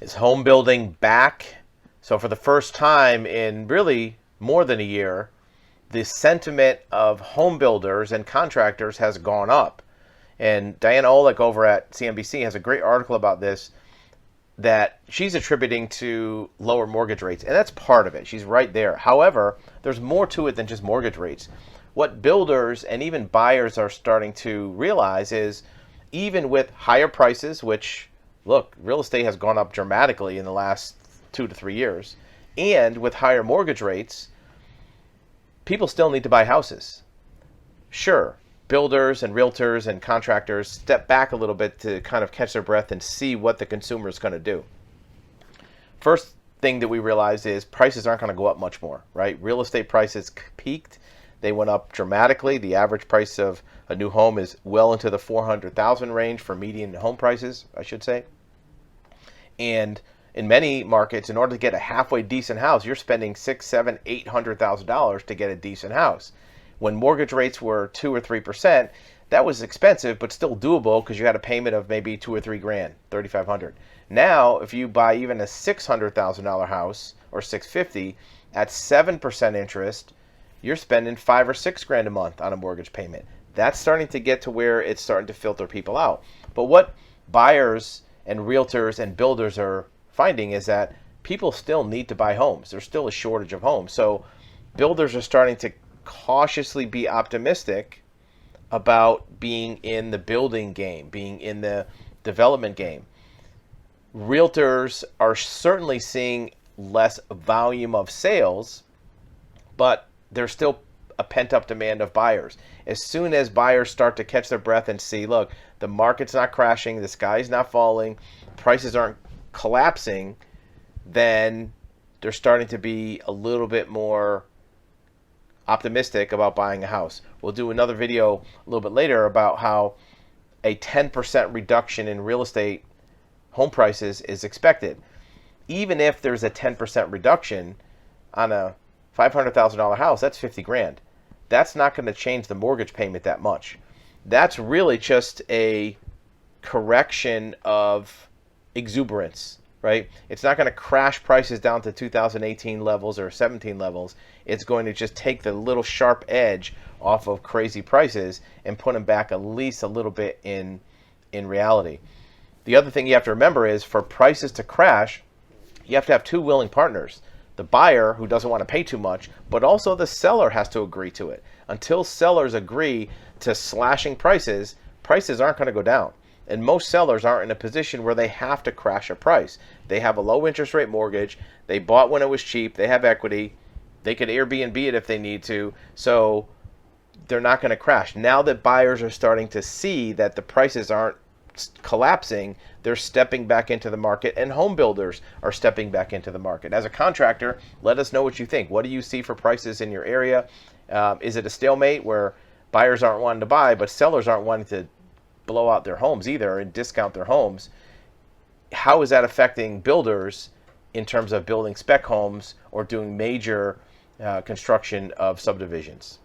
Is home building back? So for the first time in really more than a year, the sentiment of home builders and contractors has gone up. And Diana Olick over at CNBC has a great article about this that she's attributing to lower mortgage rates. And that's part of it. She's right there. However, there's more to it than just mortgage rates. What builders and even buyers are starting to realize is even with higher prices, which, look, real estate has gone up dramatically in the last 2 to 3 years, and with higher mortgage rates, people still need to buy houses. Sure, builders and realtors and contractors step back a little bit to kind of catch their breath and see what the consumer is going to do. First thing that we realize is prices aren't going to go up much more, right? Real estate prices peaked. They went up dramatically. The average price of a new home is well into the 400,000 range for median home prices, I should say. And in many markets, in order to get a halfway decent house, you're spending $600,000, $700,000, $800,000 to get a decent house. When mortgage rates were 2 or 3%, that was expensive, but still doable because you had a payment of maybe $2 or $3 grand, $3,500. Now, if you buy even a $600,000 house or $650,000 at 7% interest, you're spending $5 or $6 grand a month on a mortgage payment. That's starting to get to where it's starting to filter people out. But what buyers and realtors and builders are finding is that people still need to buy homes. There's still a shortage of homes. So builders are starting to cautiously be optimistic about being in the building game, being in the development game. Realtors are certainly seeing less volume of sales, but there's still a pent-up demand of buyers. As soon as buyers start to catch their breath and see, look, the market's not crashing, the sky's not falling, prices aren't collapsing, then they're starting to be a little bit more optimistic about buying a house. We'll do another video a little bit later about how a 10% reduction in real estate home prices is expected. Even if there's a 10% reduction on a $500,000 house, that's 50 grand. That's not going to change the mortgage payment that much. That's really just a correction of exuberance, right? It's not going to crash prices down to 2018 levels or 17 levels. It's going to just take the little sharp edge off of crazy prices and put them back at least a little bit in reality. The other thing you have to remember is for prices to crash, you have to have two willing partners. The buyer, who doesn't want to pay too much, but also the seller has to agree to it. Until sellers agree to slashing prices, prices aren't going to go down. And most sellers aren't in a position where they have to crash a price. They have a low interest rate mortgage. They bought when it was cheap. They have equity. They could Airbnb it if they need to. So they're not going to crash. Now that buyers are starting to see that the prices aren't collapsing, they're stepping back into the market, and home builders are stepping back into the market. As a contractor, let us know what you think. What do you see for prices in your area? Is it a stalemate where buyers aren't wanting to buy, but sellers aren't wanting to blow out their homes either and discount their homes? How is that affecting builders in terms of building spec homes or doing major construction of subdivisions?